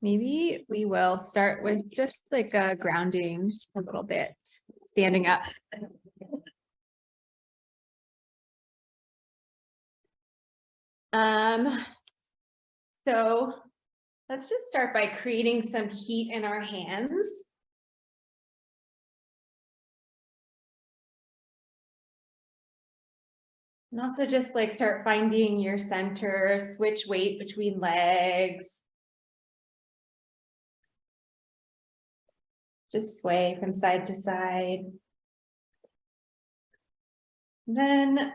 Maybe we will start with just like a grounding a little bit, standing up. So let's just start by creating some heat in our hands. And also just like start finding your center, switch weight between legs. Just sway from side to side. Then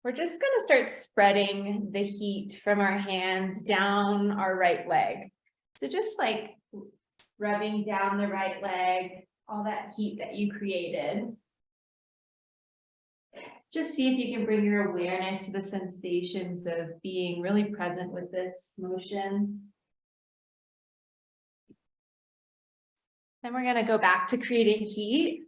we're just going to start spreading the heat from our hands down our right leg. So just like rubbing down the right leg, all that heat that you created. Just see if you can bring your awareness to the sensations of being really present with this motion. Then we're going to go back to creating heat.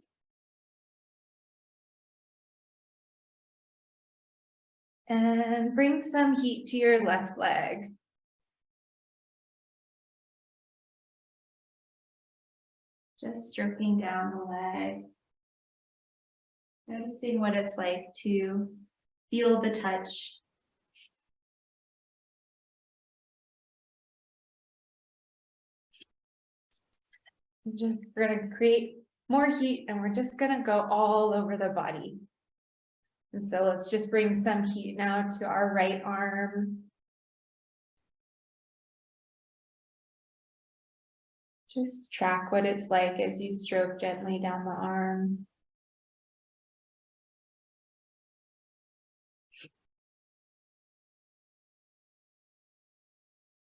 And bring some heat to your left leg. Just stroking down the leg. Noticing what it's like to feel the touch. We're going to create more heat and we're just going to go all over the body. And so let's just bring some heat now to our right arm. Just track what it's like as you stroke gently down the arm.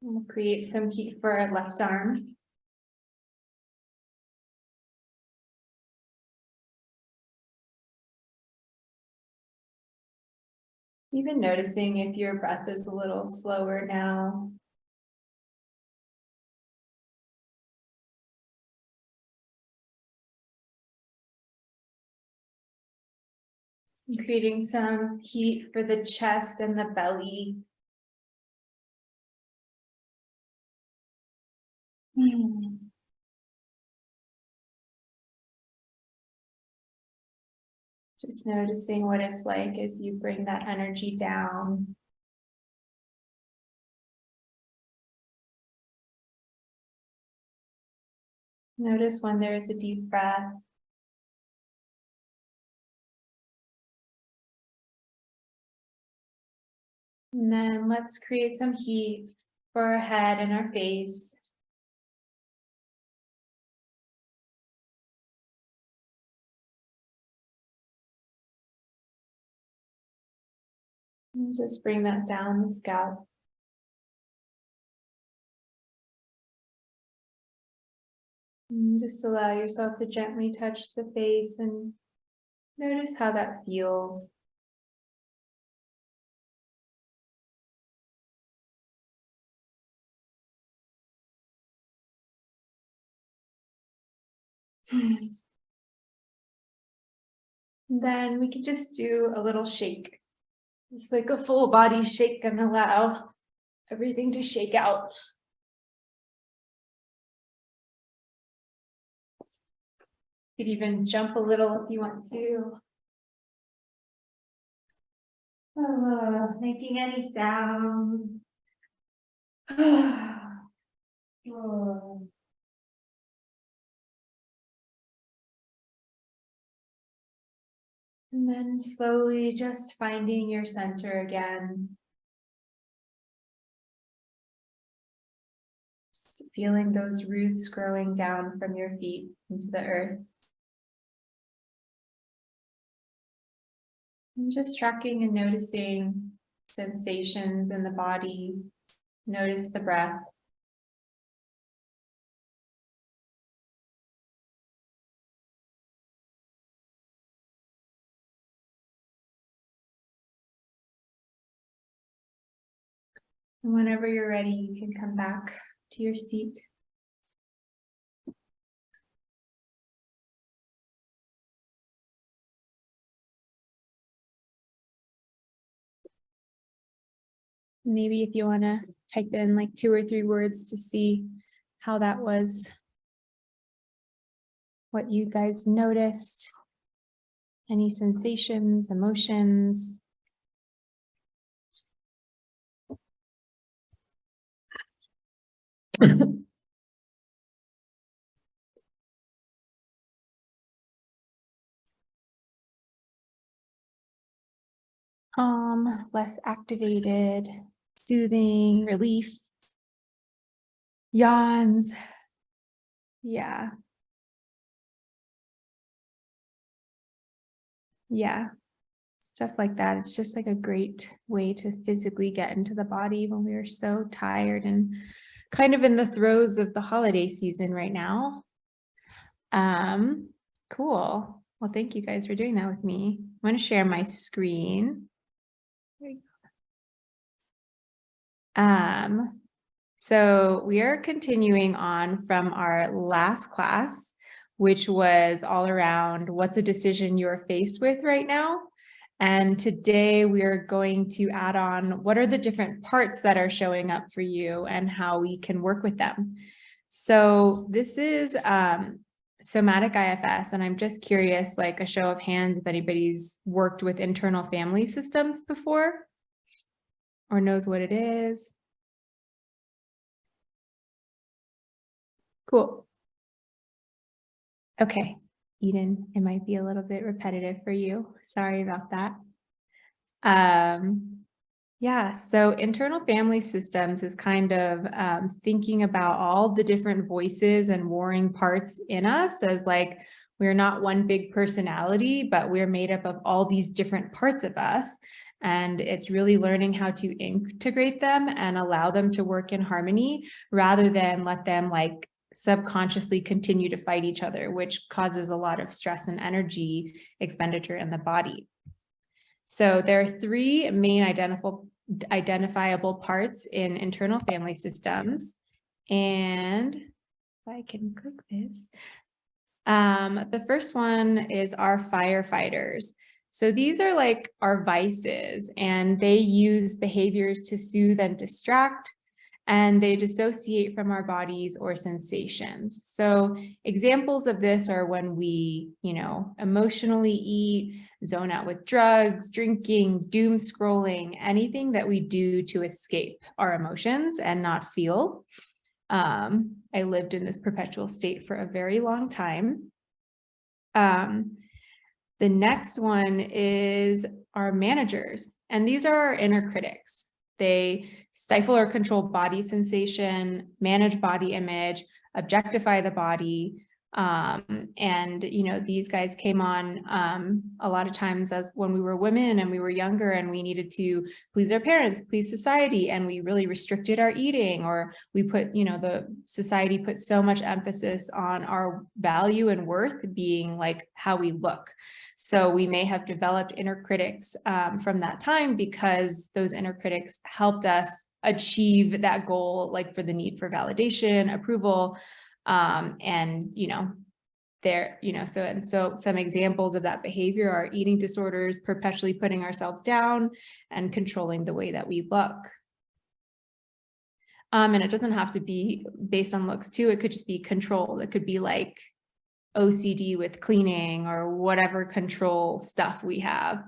We'll create some heat for our left arm. Even noticing if your breath is a little slower now. And creating some heat for the chest and the belly. Just noticing what it's like as you bring that energy down. Notice when there is a deep breath. And then let's create some heat for our head and our face. And just bring that down the scalp. And just allow yourself to gently touch the face and notice how that feels. Then we can just do a little shake. It's like a full body shake and allow everything to shake out. You could even jump a little if you want to. Making any sounds. And then slowly just finding your center again. Just feeling those roots growing down from your feet into the earth. And just tracking and noticing sensations in the body. Notice the breath. And whenever you're ready, you can come back to your seat. Maybe if you want to type in like 2 or 3 words to see how that was, what you guys noticed, any sensations, emotions. Calm, less activated, soothing, relief, yawns. Yeah. Yeah. Stuff like that. It's just like a great way to physically get into the body when we are so tired and kind of in the throes of the holiday season right now. Cool. Well, thank you guys for doing that with me. I'm going to share my screen. So we are continuing on from our last class, which was all around what's a decision you're faced with right now. And today we are going to add on what are the different parts that are showing up for you and how we can work with them. So this is Somatic IFS, and I'm just curious, like a show of hands, if anybody's worked with internal family systems before or knows what it is. Cool. Okay, Eden, it might be a little bit repetitive for you. Sorry about that. Yeah, so internal family systems is kind of thinking about all the different voices and warring parts in us as like, we're not one big personality, but we're made up of all these different parts of us. And it's really learning how to integrate them and allow them to work in harmony rather than let them like subconsciously continue to fight each other, which causes a lot of stress and energy expenditure in the body. So there are three main identifiable parts in internal family systems. And if I can click this, the first one is our firefighters. So these are like our vices, and they use behaviors to soothe and distract, and they dissociate from our bodies or sensations. So examples of this are when we, emotionally eat, zone out with drugs, drinking, doom scrolling, anything that we do to escape our emotions and not feel. I lived in this perpetual state for a very long time. The next one is our managers, and these are our inner critics. They stifle or control body sensation, manage body image, objectify the body. And, these guys came on a lot of times as when we were women and we were younger and we needed to please our parents, please society, and we really restricted our eating, or we put, the society put so much emphasis on our value and worth being like how we look. So we may have developed inner critics from that time because those inner critics helped us achieve that goal, like for the need for validation, approval, and so some examples of that behavior are eating disorders, perpetually putting ourselves down, and controlling the way that we look. And it doesn't have to be based on looks too. It could just be control. It could be like OCD with cleaning or whatever control stuff we have.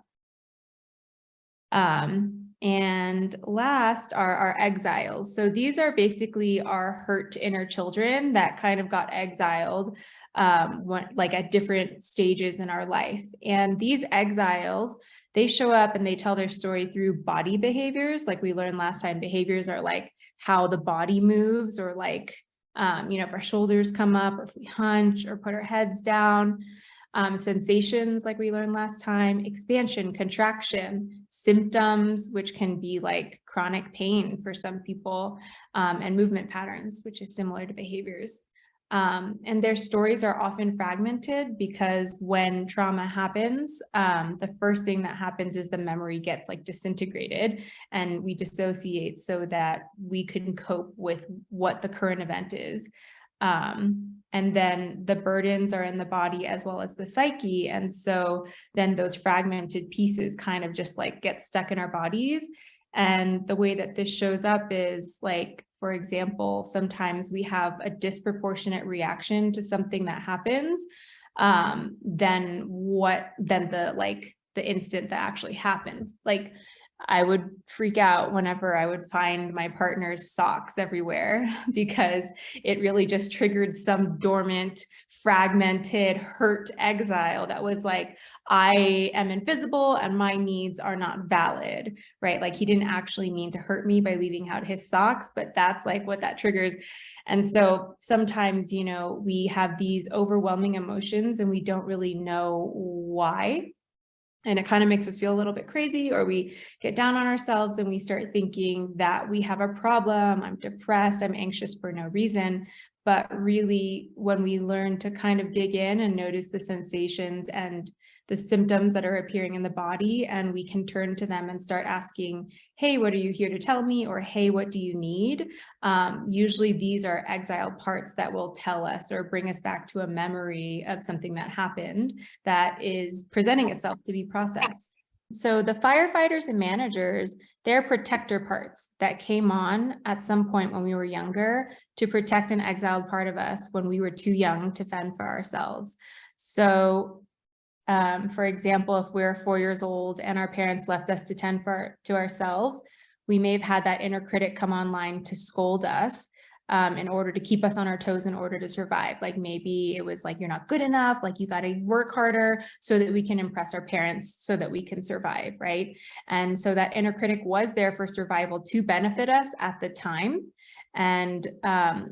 And last are our exiles. So these are basically our hurt inner children that kind of got exiled like at different stages in our life. And these exiles, they show up and they tell their story through body behaviors. Like we learned last time, behaviors are like how the body moves, or like, if our shoulders come up, or if we hunch or put our heads down. Sensations, like we learned last time, expansion, contraction, symptoms, which can be like chronic pain for some people, and movement patterns, which is similar to behaviors. And their stories are often fragmented because when trauma happens, the first thing that happens is the memory gets like disintegrated and we dissociate so that we can cope with what the current event is. And then the burdens are in the body as well as the psyche. And so then those fragmented pieces kind of just like get stuck in our bodies. And the way that this shows up is like For example, sometimes we have a disproportionate reaction to something that happens than the instant that actually happened. Like, I would freak out whenever I would find my partner's socks everywhere because it really just triggered some dormant, fragmented, hurt exile that was like, I am invisible and my needs are not valid, right? Like, he didn't actually mean to hurt me by leaving out his socks, but that's like what that triggers. And so sometimes, you know, we have these overwhelming emotions and we don't really know why. And it kind of makes us feel a little bit crazy, or we get down on ourselves and we start thinking that we have a problem. I'm depressed, I'm anxious for no reason. But really, when we learn to kind of dig in and notice the sensations and the symptoms that are appearing in the body, and we can turn to them and start asking, hey, what are you here to tell me? Or, hey, what do you need? Usually these are exiled parts that will tell us or bring us back to a memory of something that happened that is presenting itself to be processed. So the firefighters and managers, they're protector parts that came on at some point when we were younger to protect an exiled part of us when we were too young to fend for ourselves. So for example, if we're 4 years old and our parents left us to tend to ourselves, we may have had that inner critic come online to scold us in order to keep us on our toes in order to survive. Like, maybe it was like, you're not good enough, like you got to work harder so that we can impress our parents so that we can survive, right? And so that inner critic was there for survival to benefit us at the time. And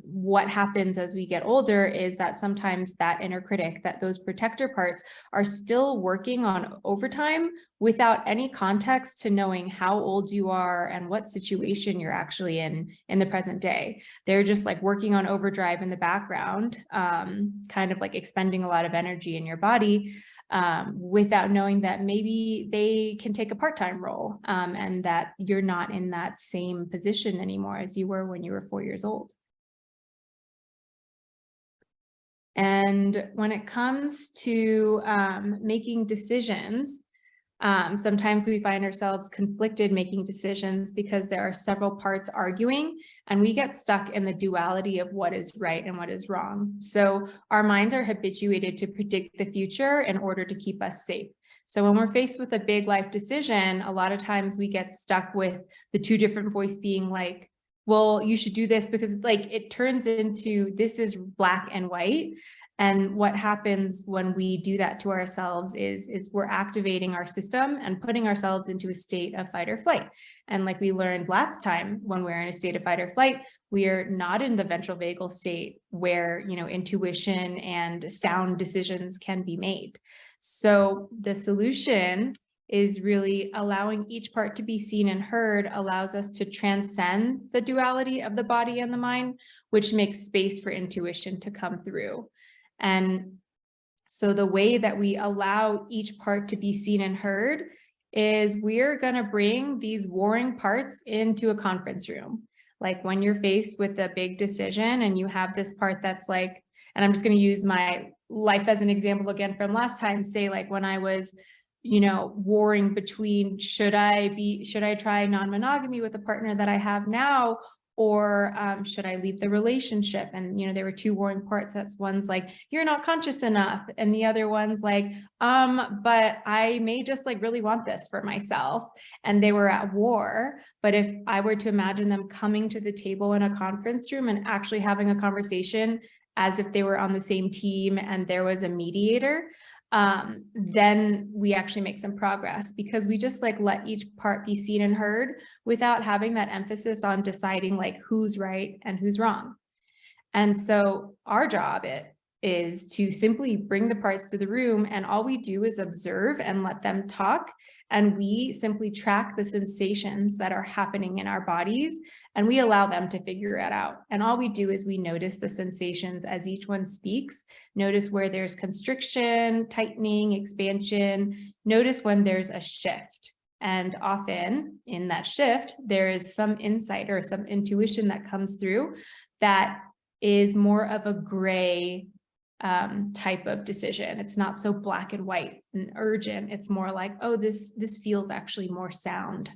what happens as we get older is that sometimes that inner critic, that those protector parts are still working on overtime without any context to knowing how old you are and what situation you're actually in the present day. They're just like working on overdrive in the background, kind of like expending a lot of energy in your body. Without knowing that maybe they can take a part-time role and that you're not in that same position anymore as you were when you were 4 years old. And when it comes to making decisions, sometimes we find ourselves conflicted making decisions because there are several parts arguing, and we get stuck in the duality of what is right and what is wrong. So our minds are habituated to predict the future in order to keep us safe. So when we're faced with a big life decision, a lot of times we get stuck with the two different voices being like, well, you should do this, because like it turns into this is black and white. And what happens when we do that to ourselves is we're activating our system and putting ourselves into a state of fight or flight. And like we learned last time, when we're in a state of fight or flight, we are not in the ventral vagal state where, you know, intuition and sound decisions can be made. So the solution is really allowing each part to be seen and heard allows us to transcend the duality of the body and the mind, which makes space for intuition to come through. And so the way that we allow each part to be seen and heard is we're going to bring these warring parts into a conference room. Like when you're faced with a big decision and you have this part that's like, and I'm just going to use my life as an example again from last time, say like when I was, you know, warring between should I try non-monogamy with the partner that I have now, or should I leave the relationship? And, you know, there were two warring parts. That's one's like, you're not conscious enough. And the other one's like, but I may just like really want this for myself. And they were at war. But if I were to imagine them coming to the table in a conference room and actually having a conversation as if they were on the same team and there was a mediator, then we actually make some progress, because we just like let each part be seen and heard without having that emphasis on deciding like who's right and who's wrong. And so our job is to simply bring the parts to the room, and all we do is observe and let them talk. And we simply track the sensations that are happening in our bodies, and we allow them to figure it out. And all we do is we notice the sensations as each one speaks. Notice where there's constriction, tightening, expansion. Notice when there's a shift. And often in that shift, there is some insight or some intuition that comes through that is more of a gray type of decision. It's not so black and white and urgent. It's more like, oh, this feels actually more sound.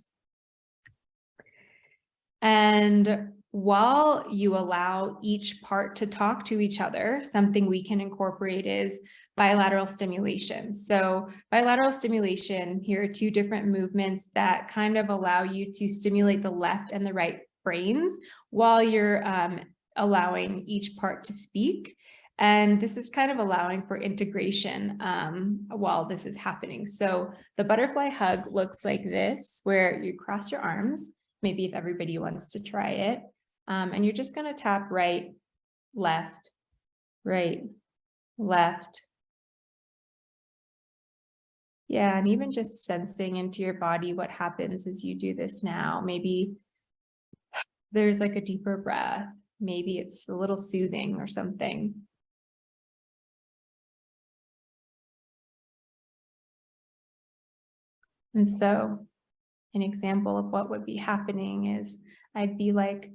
And while you allow each part to talk to each other, something we can incorporate is bilateral stimulation. So bilateral stimulation, here are two different movements that kind of allow you to stimulate the left and the right brains while you're allowing each part to speak. And this is kind of allowing for integration while this is happening. So the butterfly hug looks like this, where you cross your arms, maybe if everybody wants to try it. And you're just going to tap right, left, right, left. Yeah, and even just sensing into your body what happens as you do this now. Maybe there's like a deeper breath. Maybe it's a little soothing or something. And so an example of what would be happening is I'd be like,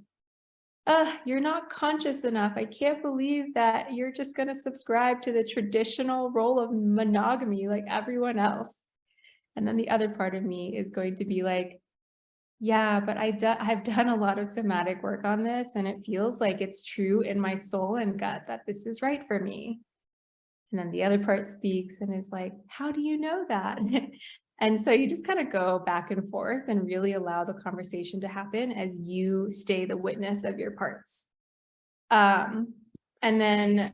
you're not conscious enough. I can't believe that you're just going to subscribe to the traditional role of monogamy like everyone else. And then the other part of me is going to be like, yeah, but I've done a lot of somatic work on this, and it feels like it's true in my soul and gut that this is right for me. And then the other part speaks and is like, how do you know that? And so you just kind of go back and forth and really allow the conversation to happen as you stay the witness of your parts. And then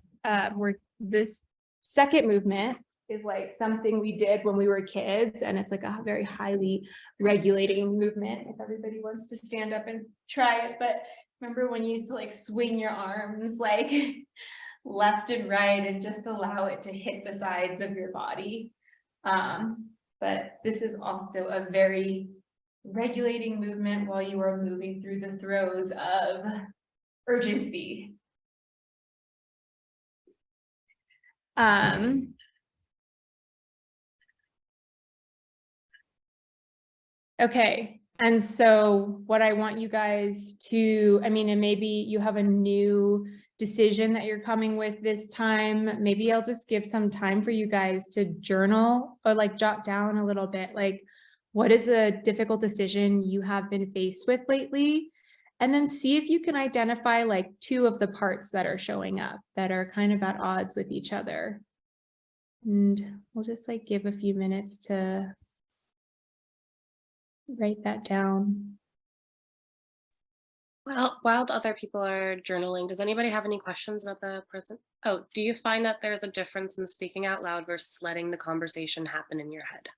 this second movement is like something we did when we were kids, and it's like a very highly regulating movement if everybody wants to stand up and try it. But remember when you used to like swing your arms like left and right and just allow it to hit the sides of your body. But this is also a very regulating movement while you are moving through the throes of urgency. Okay, and so what I want you guys to, and maybe you have a new decision that you're coming with this time. Maybe I'll just give some time for you guys to journal or like jot down a little bit, like what is a difficult decision you have been faced with lately? And then see if you can identify like two of the parts that are showing up that are kind of at odds with each other. And we'll just like give a few minutes to write that down. Well, while other people are journaling, does anybody have any questions about the present? Oh, do you find that there's a difference in speaking out loud versus letting the conversation happen in your head?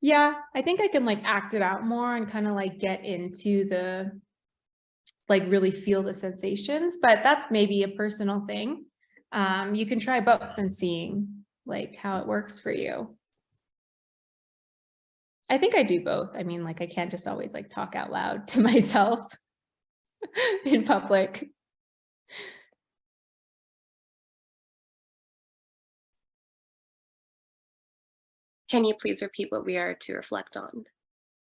Yeah, I think I can like act it out more and kind of like get into the, like really feel the sensations, but that's maybe a personal thing. You can try both and seeing like how it works for you. I think I do both. Like I can't just always like talk out loud to myself in public. Can you please repeat what we are to reflect on?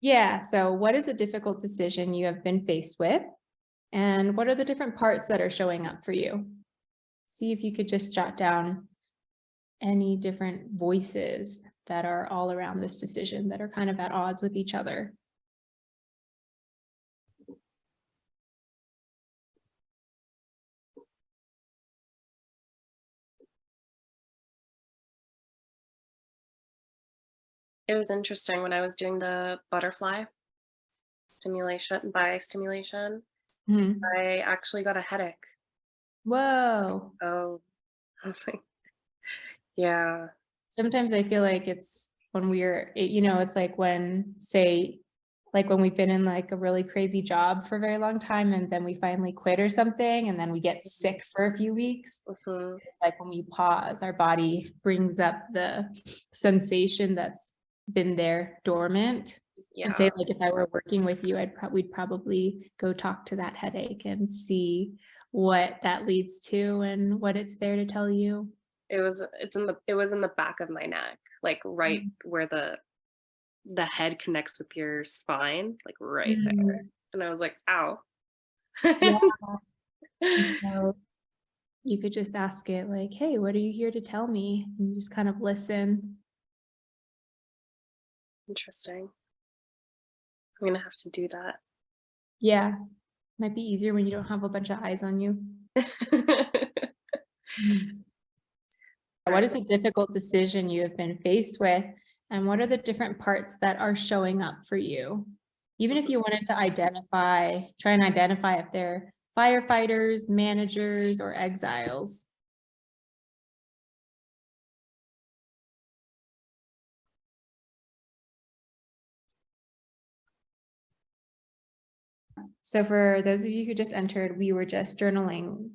Yeah, so what is a difficult decision you have been faced with? And what are the different parts that are showing up for you? See if you could just jot down any different voices that are all around this decision that are kind of at odds with each other. It was interesting when I was doing the butterfly stimulation, I actually got a headache. Whoa. Oh, I was like, yeah. Sometimes I feel like it's when it's like when, say, like when we've been in like a really crazy job for a very long time and then we finally quit or something and then we get sick for a few weeks. Mm-hmm. Like when we pause, our body brings up the sensation that's been there dormant. Yeah. And say like if I were working with you, we'd probably go talk to that headache and see what that leads to and what it's there to tell you. It was in the back of my neck, like right where the head connects with your spine, like right there. And I was like, ow. Yeah. So you could just ask it like, hey, what are you here to tell me? And just kind of listen. Interesting. I'm gonna have to do that. Yeah. Might be easier when you don't have a bunch of eyes on you. What is a difficult decision you have been faced with, and what are the different parts that are showing up for you? Even if you wanted to try and identify if they're firefighters, managers, or exiles. So for those of you who just entered, we were just journaling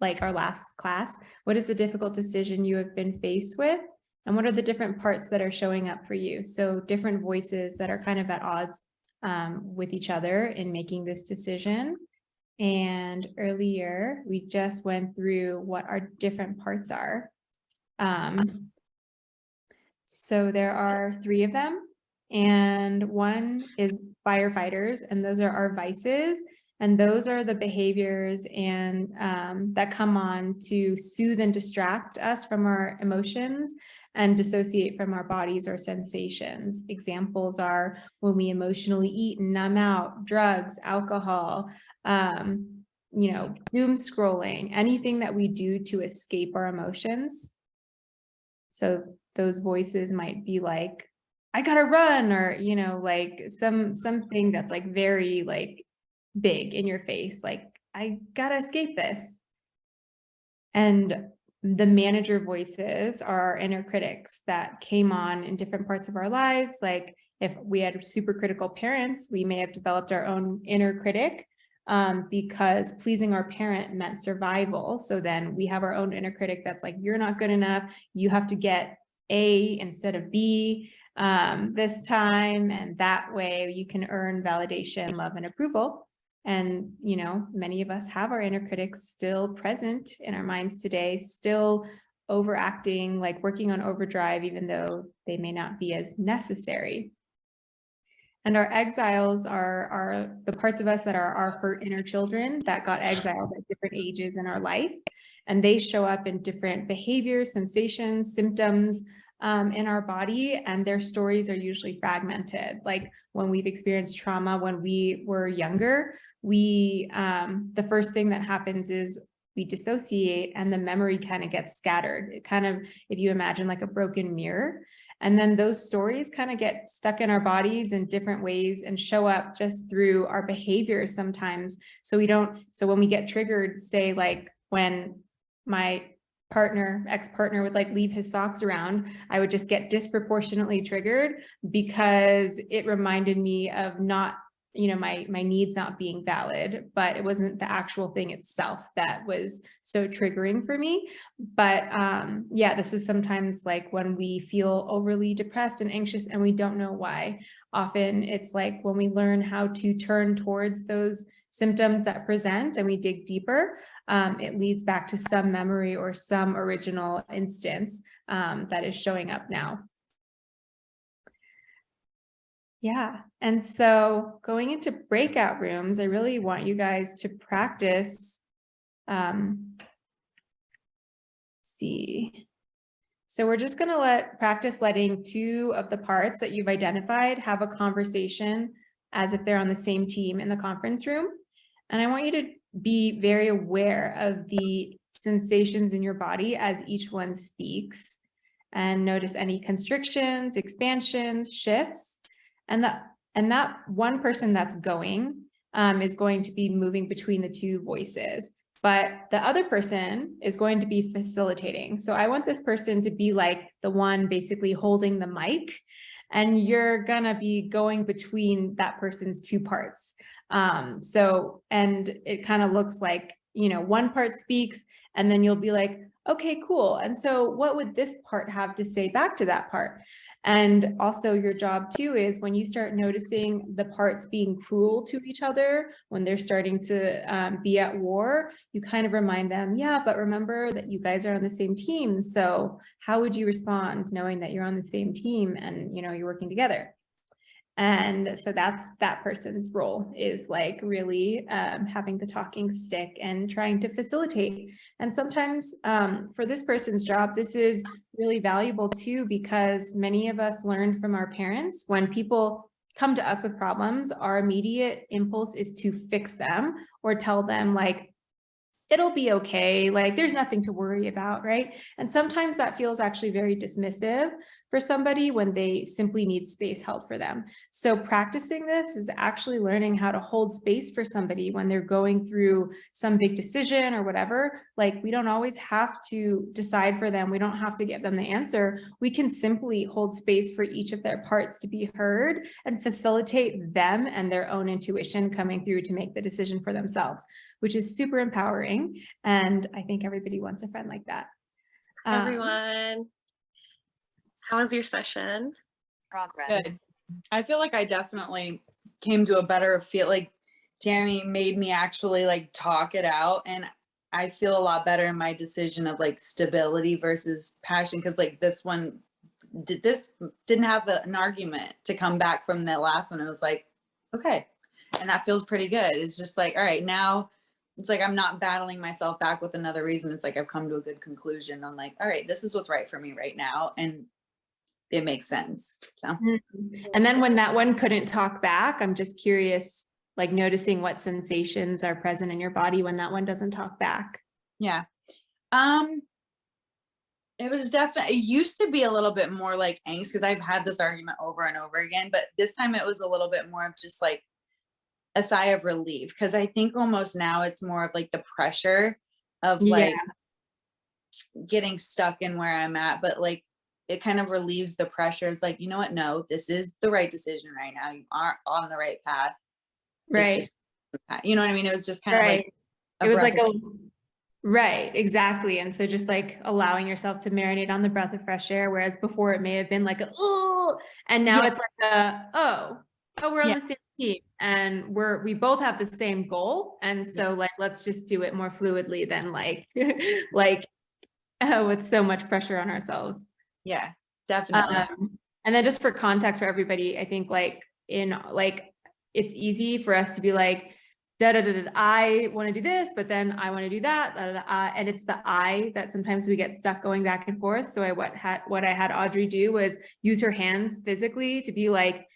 like our last class. What is the difficult decision you have been faced with? And what are the different parts that are showing up for you? So different voices that are kind of at odds with each other in making this decision. And earlier, we just went through what our different parts are. So there are 3 of them, and one is firefighters, and those are our vices. And those are the behaviors and that come on to soothe and distract us from our emotions and dissociate from our bodies or sensations. Examples are when we emotionally eat and numb out, drugs, alcohol, doom scrolling, anything that we do to escape our emotions. So those voices might be like, I gotta run, or, like something that's like very like big in your face, like I gotta escape this. And the manager voices are our inner critics that came on in different parts of our lives. Like if we had super critical parents, we may have developed our own inner critic because pleasing our parent meant survival. So then we have our own inner critic that's like, you're not good enough. You have to get A instead of B this time. And that way you can earn validation, love, and approval. And, many of us have our inner critics still present in our minds today, still overacting, like working on overdrive, even though they may not be as necessary. And our exiles are the parts of us that are our hurt inner children that got exiled at different ages in our life. And they show up in different behaviors, sensations, symptoms in our body, and their stories are usually fragmented. Like when we've experienced trauma when we were younger, the first thing that happens is we dissociate and the memory kind of gets scattered. It kind of, if you imagine like a broken mirror, and then those stories kind of get stuck in our bodies in different ways and show up just through our behaviors sometimes. So when we get triggered, say like when my ex-partner would like leave his socks around, I would just get disproportionately triggered because it reminded me of not, my needs not being valid, but it wasn't the actual thing itself that was so triggering for me. But yeah, this is sometimes like when we feel overly depressed and anxious and we don't know why. Often it's like when we learn how to turn towards those symptoms that present and we dig deeper, it leads back to some memory or some original instance that is showing up now. Yeah. And so going into breakout rooms, I really want you guys to practice. See. So we're just going to practice letting 2 of the parts that you've identified have a conversation as if they're on the same team in the conference room. And I want you to be very aware of the sensations in your body as each one speaks, and notice any constrictions, expansions, shifts. And that one person that's going is going to be moving between the 2 voices, but the other person is going to be facilitating. So I want this person to be like the one basically holding the mic, and you're gonna be going between that person's 2 parts. And it kind of looks like, one part speaks and then you'll be like, okay, cool. And so what would this part have to say back to that part? And also your job too is when you start noticing the parts being cruel to each other, when they're starting to be at war, you kind of remind them, yeah, but remember that you guys are on the same team. So how would you respond knowing that you're on the same team and, you're working together? And so that's that person's role, is like really having the talking stick and trying to facilitate. And sometimes for this person's job, this is really valuable too, because many of us learned from our parents when people come to us with problems, our immediate impulse is to fix them or tell them like, it'll be okay. Like there's nothing to worry about, right? And sometimes that feels actually very dismissive for somebody when they simply need space held for them. So practicing this is actually learning how to hold space for somebody when they're going through some big decision or whatever. Like we don't always have to decide for them. We don't have to give them the answer. We can simply hold space for each of their parts to be heard and facilitate them and their own intuition coming through to make the decision for themselves, which is super empowering. And I think everybody wants a friend like that. Everyone, how was your session? Progress. Good. I feel like I definitely came to a better feel. Like Tammy made me actually like talk it out, and I feel a lot better in my decision of like stability versus passion, because like this one didn't have an argument to come back from the last one. It was like, okay, and that feels pretty good. It's just like, all right, now it's like I'm not battling myself back with another reason. It's like I've come to a good conclusion. I'm like, all right, this is what's right for me right now, and it makes sense. So And then when that one couldn't talk back, I'm just curious, like noticing what sensations are present in your body when that one doesn't talk back. yeah. It was definitely, it used to be a little bit more like angst, because I've had this argument over and over again, but this time it was a little bit more of just like a sigh of relief, because I think almost now it's more of like the pressure of like getting stuck in where I'm at, but like it kind of relieves the pressure. It's like, you know what? No, this is the right decision right now. You aren't on the right path. It's Right. just, you know what I mean? It was just kind of like, It was like right, exactly. And so just like allowing yourself to marinate on the breath of fresh air, whereas before it may have been like, oh, and now it's like oh, we're on the same team and we both have the same goal. And so like, let's just do it more fluidly than like, with so much pressure on ourselves. yeah, definitely. And then just for context for everybody, I think like it's easy for us to be like, I want to do this, but then I want to do that, and it's the I that sometimes we get stuck going back and forth. So what I had Audrey do was use her hands physically to be like,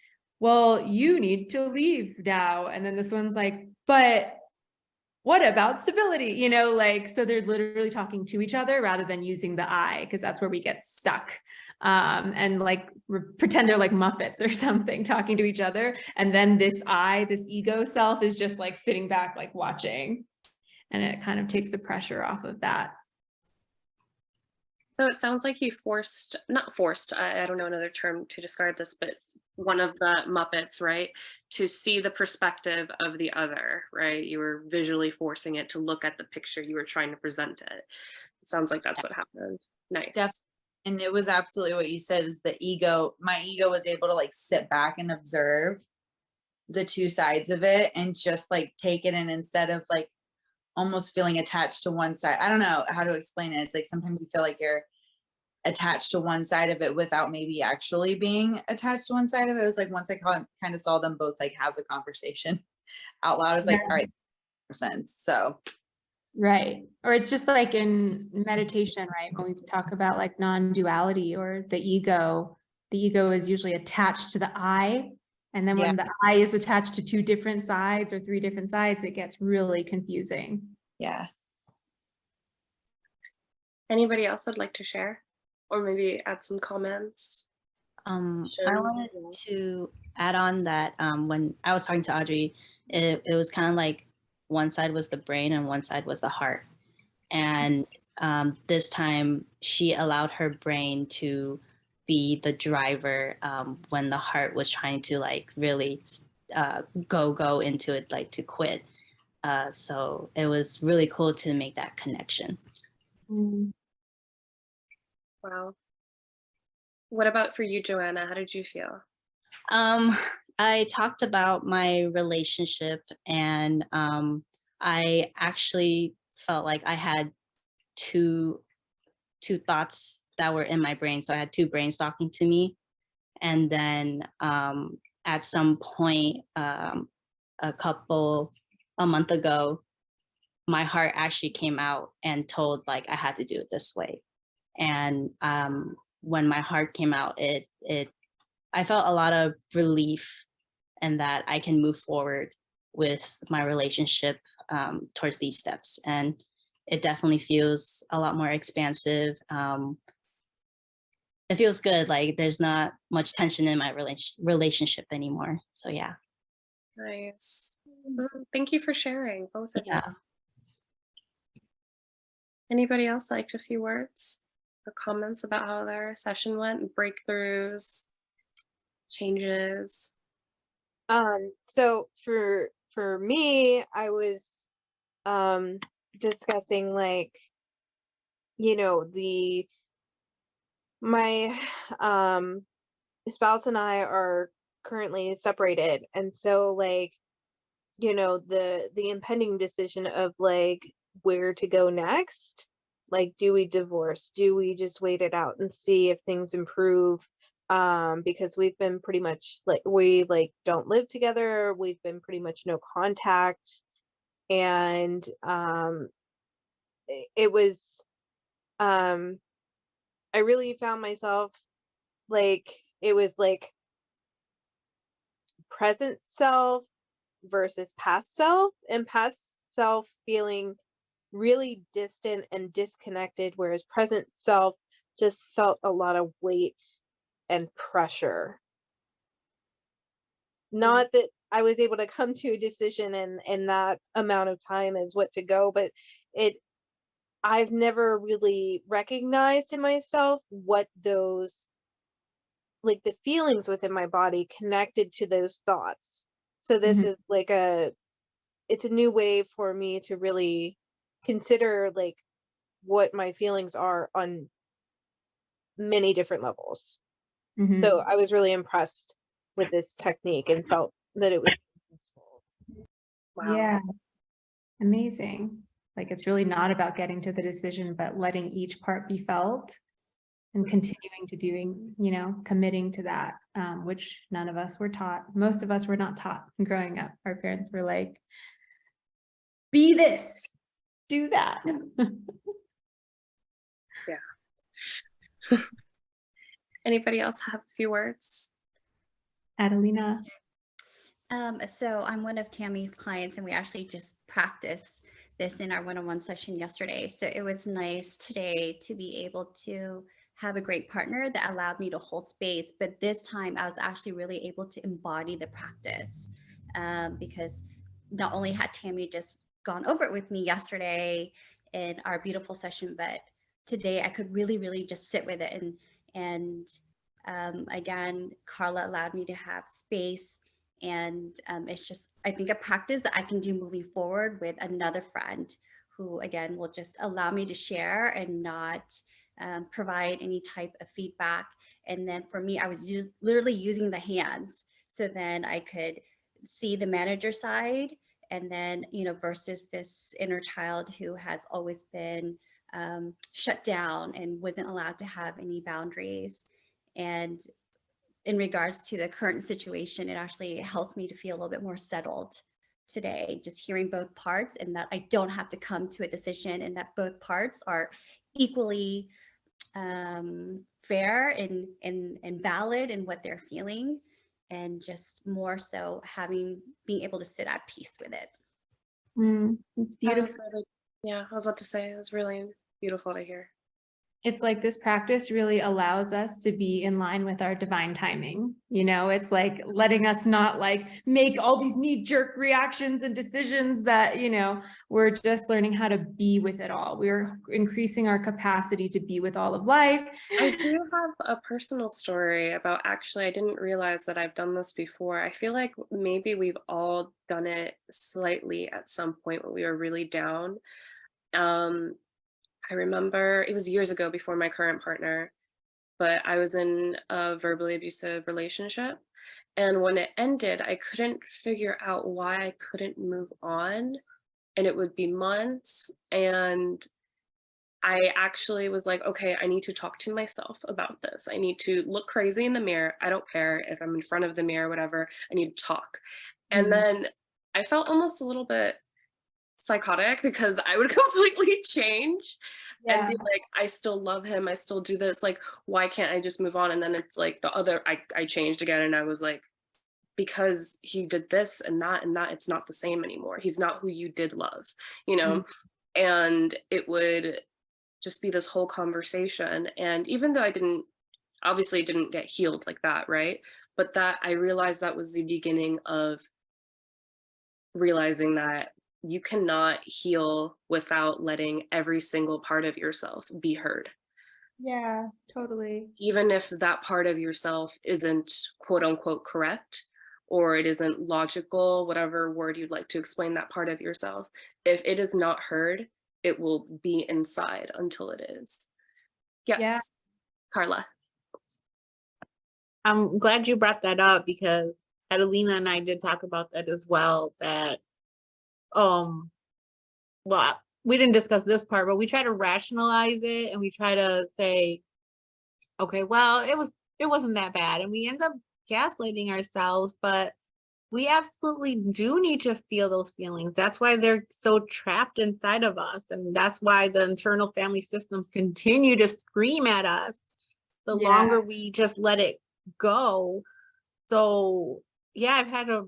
well, you need to leave now. And then this one's like, but what about stability? You know, like, so they're literally talking to each other rather than using the I, because that's where we get stuck. And like pretend they're like Muppets or something talking to each other. And then this ego self is just like sitting back, like watching. And it kind of takes the pressure off of that. So it sounds like you not forced, I don't know another term to describe this, but one of the Muppets, right, to see the perspective of the other, right? You were visually forcing it to look at the picture you were trying to present it. It sounds like that's what happened. Nice. And it was absolutely what you said, is my ego was able to like sit back and observe the two sides of it and just like take it in, instead of like almost feeling attached to one side. I don't know how to explain it. It's like sometimes you feel like you're attached to one side of it without maybe actually being attached to one side of it. It was like once I kind of saw them both like have the conversation out loud, I was like, all right, sense. So right. Or it's just like in meditation, right? When we talk about like non-duality or the ego is usually attached to the I. And then when the I is attached to two different sides or three different sides, it gets really confusing. yeah. Anybody else would like to share or maybe add some comments? I wanted to add on that when I was talking to Audrey, it was kind of like one side was the brain and one side was the heart. And this time she allowed her brain to be the driver when the heart was trying to like really go into it, like to quit. So it was really cool to make that connection. Wow. What about for you, Joanna? How did you feel? I talked about my relationship, and I actually felt like I had two thoughts that were in my brain. So I had two brains talking to me. And then at some point, a month ago, my heart actually came out and told like I had to do it this way. And when my heart came out, I felt a lot of relief and that I can move forward with my relationship towards these steps. And it definitely feels a lot more expansive. It feels good. Like there's not much tension in my relationship anymore. So yeah. Nice. Thank you for sharing, both of you. Yeah. Anybody else like a few words or comments about how their session went? Breakthroughs, changes? So for me, I was discussing like, you know, my spouse and I are currently separated, and so like, you know, the impending decision of like where to go next. Like, do we divorce? Do we just wait it out and see if things improve? Because we've been pretty much like, we like don't live together. We've been pretty much no contact. And it was I really found myself like, it was like present self versus past self, and past self feeling really distant and disconnected, whereas present self just felt a lot of weight and pressure. Not that I was able to come to a decision in that amount of time as what to go, but it I've never really recognized in myself what those, like the feelings within my body connected to those thoughts. So this Mhm. is like it's a new way for me to really consider like what my feelings are on many different levels. Mhm. So I was really impressed with this technique and felt that it was useful. Wow. Yeah, amazing. Like it's really not about getting to the decision, but letting each part be felt and continuing to doing, you know, committing to that, which none of us were taught. Most of us were not taught growing up. Our parents were like, be this, do that. Anybody else have a few words? Adelina. So I'm one of Tammy's clients, and we actually just practiced this in our one-on-one session yesterday. So it was nice today to be able to have a great partner that allowed me to hold space. But this time I was actually really able to embody the practice, because not only had Tammy just gone over it with me yesterday in our beautiful session, but today I could really, really just sit with it. And again, Carla allowed me to have space. And it's just, I think, a practice that I can do moving forward with another friend who, again, will just allow me to share and not provide any type of feedback. And then for me, I was literally using the hands. So then I could see the manager side, and then, you know, versus this inner child who has always been shut down and wasn't allowed to have any boundaries. And in regards to the current situation, it actually helps me to feel a little bit more settled today, just hearing both parts, and that I don't have to come to a decision, and that both parts are equally fair and valid in what they're feeling, and just more so being able to sit at peace with it. It's That beautiful. was really, yeah, I was about to say, it was really beautiful to hear. It's like this practice really allows us to be in line with our divine timing. You know, it's like letting us not like make all these knee-jerk reactions and decisions that, you know, we're just learning how to be with it all. We're increasing our capacity to be with all of life. I do have a personal story about, actually, I didn't realize that I've done this before. I feel like maybe we've all done it slightly at some point when we were really down. I remember it was years ago before my current partner, but I was in a verbally abusive relationship. And when it ended, I couldn't figure out why I couldn't move on. And it would be months. And I actually was like, okay, I need to talk to myself about this. I need to look crazy in the mirror. I don't care if I'm in front of the mirror, whatever. I need to talk. And then I felt almost a little bit psychotic because I would completely change and be like, I still love him. I still do this. Like, why can't I just move on? And then it's like the other, I changed again, and I was like, because he did this and that, it's not the same anymore. He's not who you did love, you know? And it would just be this whole conversation. And even though I obviously didn't get healed like that, right? But that I realized that was the beginning of realizing that you cannot heal without letting every single part of yourself be heard. Yeah, totally. Even if that part of yourself isn't quote unquote correct, or it isn't logical, whatever word you'd like to explain that part of yourself, if it is not heard, it will be inside until it is. Yes, Yeah. Carla. I'm glad you brought that up because Adelina and I did talk about that as well, that well, we didn't discuss this part, but we try to rationalize it and we try to say, okay, well, it wasn't that bad, and we end up gaslighting ourselves, but we absolutely do need to feel those feelings. That's why they're so trapped inside of us, and that's why the internal family systems continue to scream at us the Yeah. longer we just let it go. So yeah, I've had a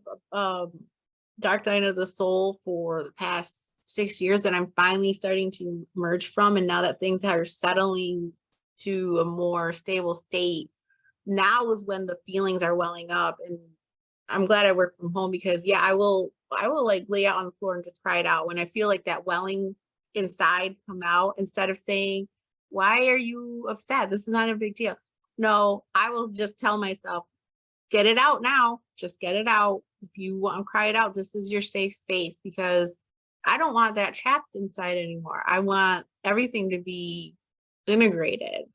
dark night of the soul for the past 6 years, and I'm finally starting to emerge from. And now that things are settling to a more stable state, now is when the feelings are welling up. And I'm glad I work from home because yeah, I will like lay out on the floor and just cry it out when I feel like that welling inside come out, instead of saying, why are you upset? This is not a big deal. No, I will just tell myself, get it out now. Just get it out. If you want to cry it out, this is your safe space, because I don't want that trapped inside anymore. I want everything to be integrated.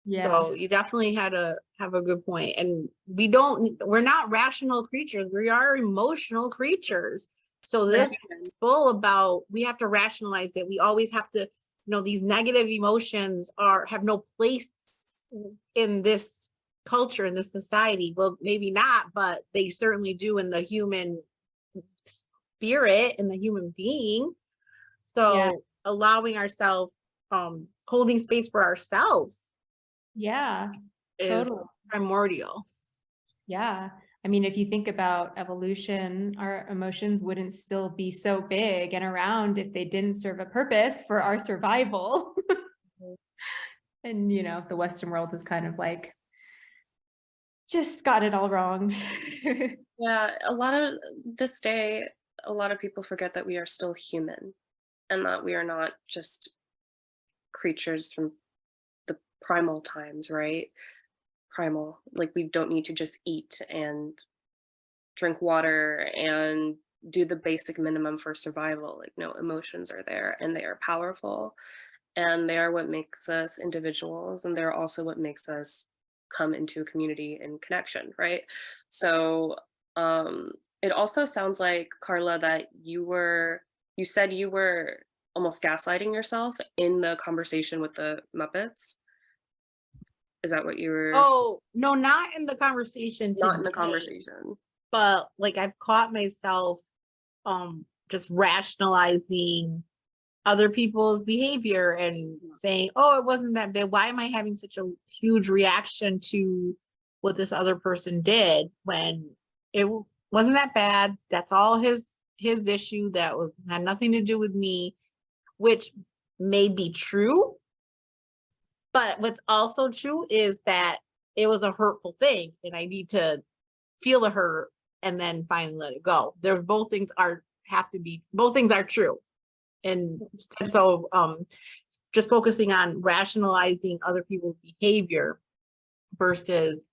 Yeah. So you definitely had to have a good point. And we're not rational creatures. We are emotional creatures. So this full about, we have to rationalize it. We always have to, these negative emotions have no place in this culture, in this society. Well, maybe not, but they certainly do in the human spirit, in the human being. So Yeah. allowing ourselves, holding space for ourselves, Yeah, is totally. primordial. Yeah. I mean, if you think about evolution, our emotions wouldn't still be so big and around if they didn't serve a purpose for our survival. And, the Western world is kind of like, just got it all wrong. Yeah, a lot of people forget that we are still human and that we are not just creatures from the primal times, right? Primal, like we don't need to just eat and drink water and do the basic minimum for survival. Like, no, emotions are there and they are powerful, and they are what makes us individuals, and they're also what makes us come into a community and connection, right? So it also sounds like, Carla, that you said you were almost gaslighting yourself in the conversation with the Muppets. Is that what you were? Oh, no, not in the conversation Not in the today, conversation. but like I've caught myself just rationalizing other people's behavior and saying, oh, it wasn't that bad. Why am I having such a huge reaction to what this other person did when it wasn't that bad? That's all his issue. That had nothing to do with me, which may be true. But what's also true is that it was a hurtful thing, and I need to feel the hurt and then finally let it go. Both things are true. And so just focusing on rationalizing other people's behavior versus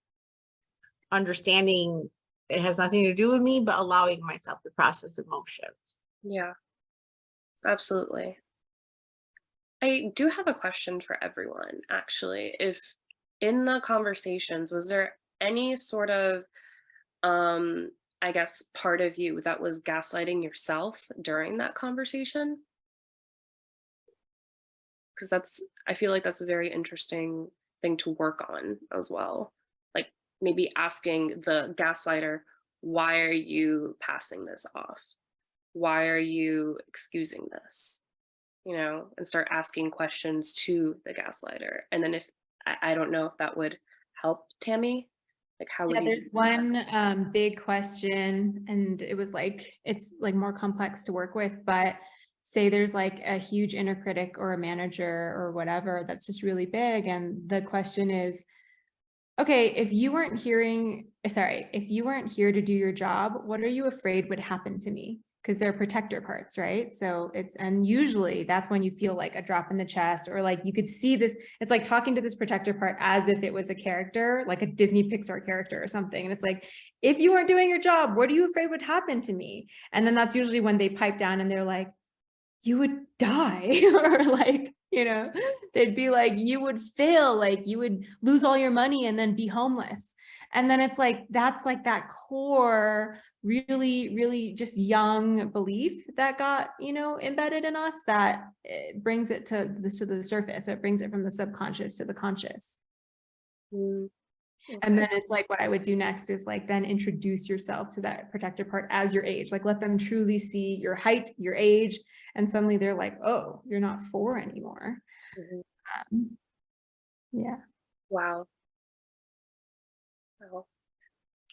understanding it has nothing to do with me, but allowing myself to process emotions. Yeah, absolutely. I do have a question for everyone, actually. If in the conversations, was there any sort of, I guess, part of you that was gaslighting yourself during that conversation? Because I feel like that's a very interesting thing to work on as well. Like maybe asking the gaslighter, why are you passing this off? Why are you excusing this? And start asking questions to the gaslighter. And then if, I don't know if that would help, Tammy, Like how would Yeah, you? there's one big question, and it was like, it's like more complex to work with, but say there's like a huge inner critic or a manager or whatever that's just really big, and the question is, okay, if you weren't if you weren't here to do your job, what are you afraid would happen to me? Because they're protector parts, right? So and usually that's when you feel like a drop in the chest, or like you could see this, it's like talking to this protector part as if it was a character, like a Disney Pixar character or something. And it's like, if you weren't doing your job, what are you afraid would happen to me? And then that's usually when they pipe down and they're like, you would die, or like, they'd be like, you would fail, like you would lose all your money and then be homeless. And then it's like, that's like that core, really, really just young belief that got, embedded in us, that brings it to the surface. It brings it from the subconscious to the conscious. Mm, And then it's like, what I would do next is like, then introduce yourself to that protector part as your age, like let them truly see your height, your age. And suddenly they're like, oh, you're not 4 anymore. mhm. Yeah. Wow. Wow.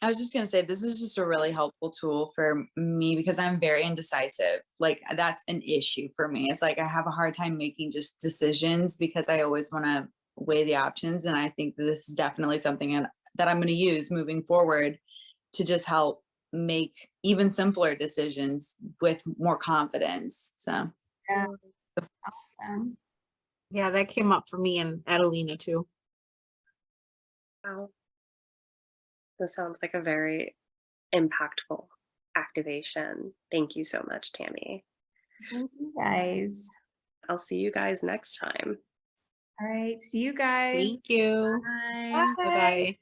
I was just gonna say, this is just a really helpful tool for me because I'm very indecisive. Like that's an issue for me. It's like I have a hard time making just decisions because I always want to weigh the options. And I think this is definitely something that I'm going to use moving forward to just help make even simpler decisions with more confidence. So Yeah. Awesome. Yeah, that came up for me and Adelina too. Wow. This sounds like a very impactful activation. Thank you so much, Tammy. Thank you guys. I'll see you guys next time. All right. See you guys. Thank you. Bye. Bye-bye.